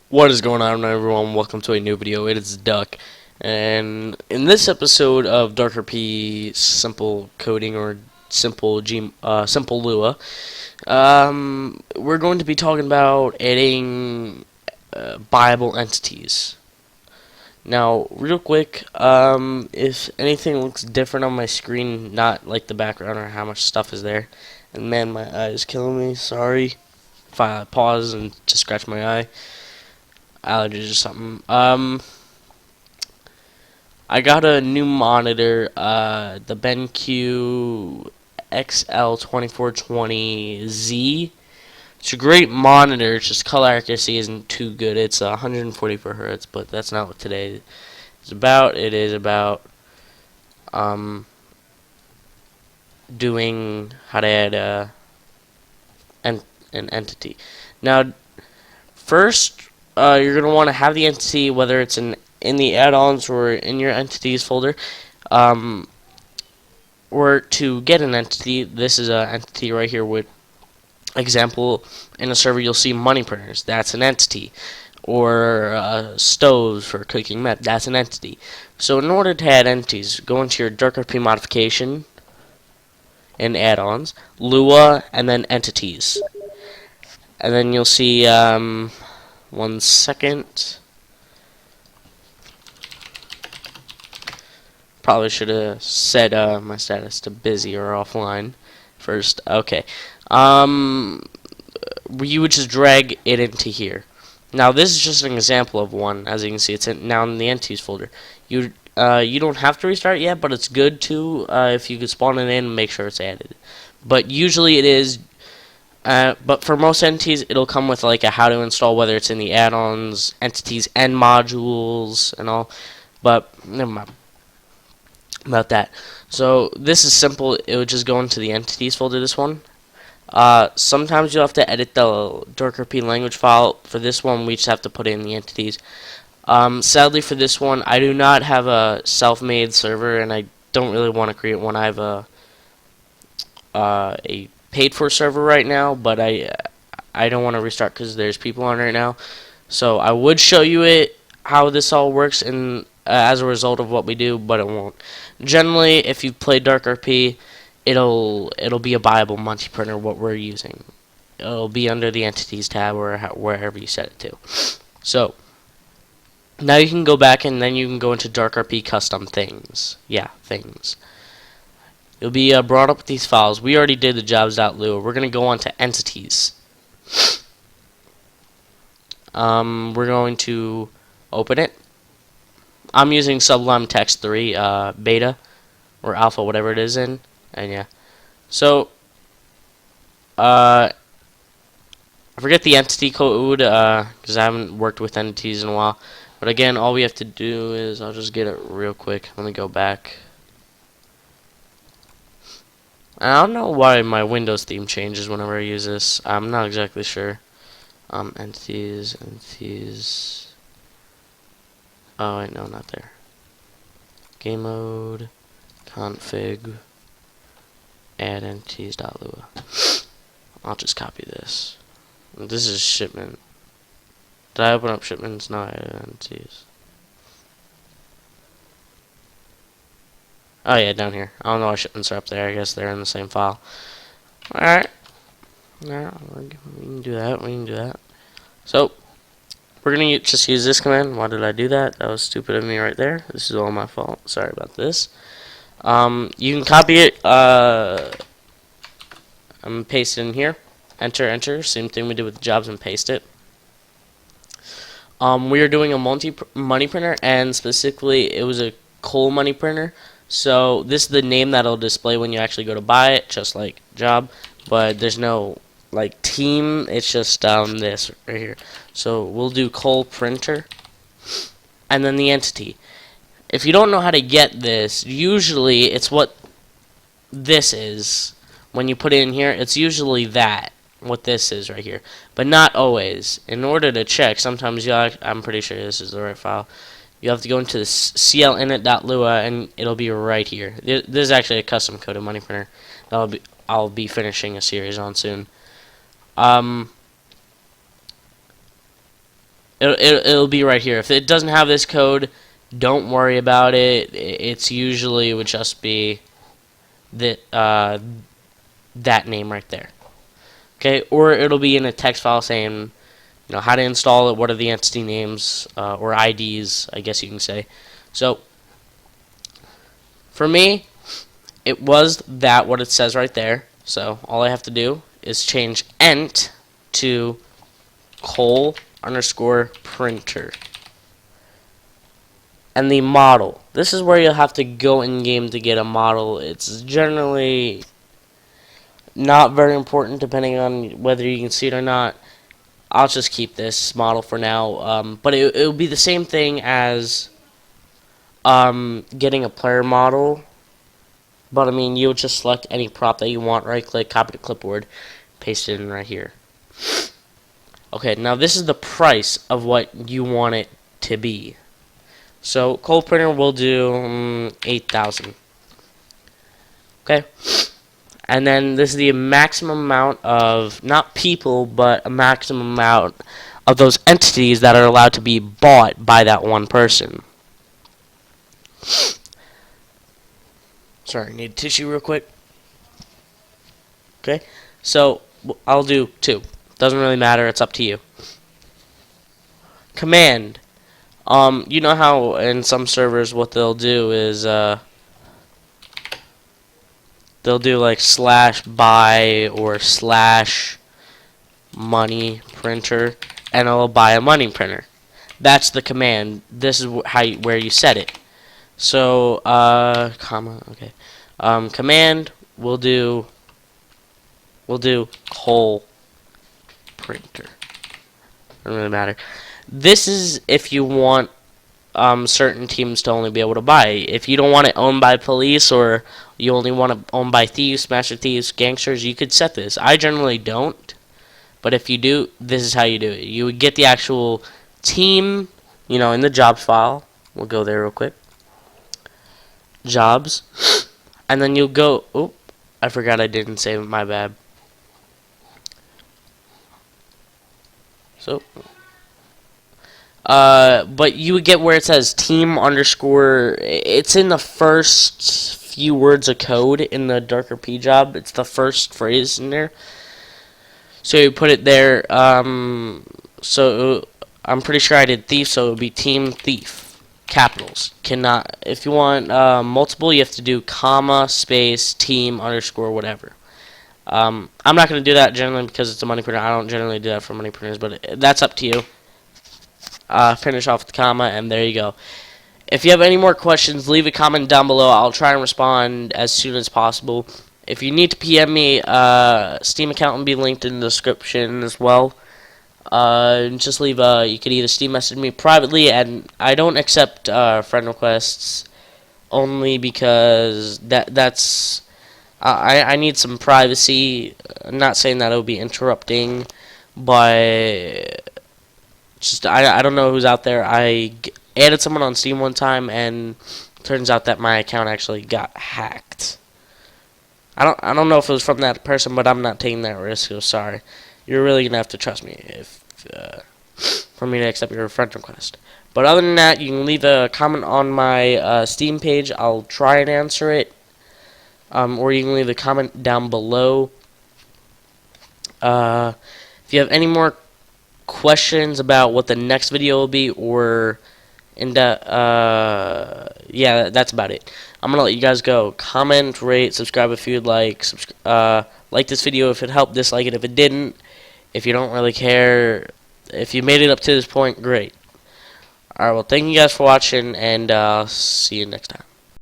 What is going on, everyone? Welcome to a new video. It is Duck, and in this episode of DarkRP Simple Coding or Simple Lua, we're going to be talking about adding buyable entities. Now, real quick, if anything looks different on my screen, not like the background or how much stuff is there, and man, my eye is killing me. Sorry if I pause and just scratch my eye. Allergies or something. I got a new monitor, the BenQ XL2420Z. It's a great monitor, it's just color accuracy isn't too good. It's 144 hertz, but that's not what today is about. It is about doing how to add an entity. Now, first, you're going to want to have the entity, whether it's in the add-ons or in your entities folder. Or to get an entity, this is an entity right here with example in a server. You'll see money printers. That's an entity. Or stoves for cooking meth. That's an entity. So in order to add entities, go into your DarkRP modification and add-ons, Lua, and then entities. And then you'll see 1 second. Probably should have set my status to busy or offline first. Okay. You would just drag it into here. Now this is just an example of one. As you can see, it's now in the entities folder. You don't have to restart yet, but it's good to if you could spawn it in and make sure it's added. But usually it is. But for most entities, it'll come with like a how to install, whether it's in the add-ons, entities, and modules, and all. But never mind about that. So this is simple. It would just go into the entities folder. This one. Sometimes you'll have to edit the DarkRP language file. For this one, we just have to put in the entities. Sadly, for this one, I do not have a self-made server, and I don't really want to create one. I have a paid-for server right now, but I don't want to restart because there's people on right now. So I would show you how this all works and as a result of what we do, but it won't. Generally, if you've played DarkRP, it'll be a buyable multi printer. What we're using, it'll be under the entities tab or wherever you set it to. So now you can go back and then you can go into DarkRP custom things. Yeah, things. You'll be brought up with these files. We already did the jobs.lua. We're gonna go on to entities. We're going to open it. I'm using Sublime Text 3 beta or alpha, whatever it is in, and yeah. So I forget the entity code because I haven't worked with entities in a while. But again, all we have to do is I'll just get it real quick. Let me go back. I don't know why my Windows theme changes whenever I use this. I'm not exactly sure. Entities. Oh wait, no, not there. Game mode, config, add entities.lua. I'll just copy this. This is shipment. Did I open up shipments? No, I added entities. Oh yeah, down here. I don't know why shipments are up there. I guess they're in the same file. Alright. Alright, we can do that. So we're gonna just use this command. Why did I do that? That was stupid of me right there. This is all my fault. Sorry about this. You can copy it. I'm gonna paste it in here. Enter. Same thing we did with the jobs and paste it. We are doing a money printer, and specifically, it was a coal money printer. So this is the name that'll display when you actually go to buy it, just like job. But there's no like team. It's just this right here. So we'll do coal printer, and then the entity. If you don't know how to get this, usually it's what this is. When you put it in here, it's usually what this is right here, but not always. In order to check, sometimes I'm pretty sure this is the right file. You have to go into the clinit.lua, and it'll be right here. This is actually a custom coded money printer. I'll be finishing a series on soon. It'll be right here. If it doesn't have this code, don't worry about it. It's usually would just be that name right there. Okay, or it'll be in a text file saying, how to install it, what are the entity names, or IDs, I guess you can say. So, for me, it was what it says right there. So, all I have to do is change ent to col_printer. And the model. This is where you'll have to go in-game to get a model. It's generally not very important depending on whether you can see it or not. I'll just keep this model for now. But it'll be the same thing as getting a player model. But I mean, you'll just select any prop that you want, right click, copy to clipboard, paste it in right here. Okay, now this is the price of what you want it to be. So, cold printer will do 8,000. Okay. And then this is the maximum amount of, not people, but a maximum amount of those entities that are allowed to be bought by that one person. Sorry, need tissue real quick. Okay. So, I'll do 2. Doesn't really matter, it's up to you. Command. You know how in some servers what they'll do is they'll do like /buy or /money printer, and it'll buy a money printer. That's the command. This is where you set it. So comma, okay. Command will do col printer. Doesn't really matter. This is if you want certain teams to only be able to buy. If you don't want it owned by police, or you only want it owned by thieves, master thieves, gangsters, you could set this. I generally don't, but if you do, this is how you do it. You would get the actual team, in the jobs file. We'll go there real quick. Jobs. And then you'll go, oh, I forgot I didn't save it, my bad. So, but you would get where it says team _. It's in the first few words of code in the DarkRP job. It's the first phrase in there. So you put it there. So I'm pretty sure I did thief, so it would be team thief. Capitals. Cannot. If you want multiple, you have to do comma, space, team, _ whatever. I'm not going to do that generally because it's a money printer. I don't generally do that for money printers, but that's up to you. Finish off with the comma, and there you go. If you have any more questions, leave a comment down below. I'll try and respond as soon as possible. If you need to PM me, Steam account will be linked in the description as well. Just leave you could either Steam message me privately, and I don't accept friend requests only because that's I need some privacy. I'm not saying that it will be interrupting, but just I don't know who's out there. I added someone on Steam one time, and turns out that my account actually got hacked. I don't know if it was from that person, but I'm not taking that risk. So sorry. You're really gonna have to trust me for me to accept your friend request. But other than that, you can leave a comment on my Steam page. I'll try and answer it. Or you can leave a comment down below. If you have any more questions about what the next video will be, or yeah, that's about it. I'm gonna let you guys go. Comment, rate, subscribe if you'd like. Like this video if it helped. Dislike it if it didn't. If you don't really care, if you made it up to this point, great. Alright, well, thank you guys for watching, and see you next time.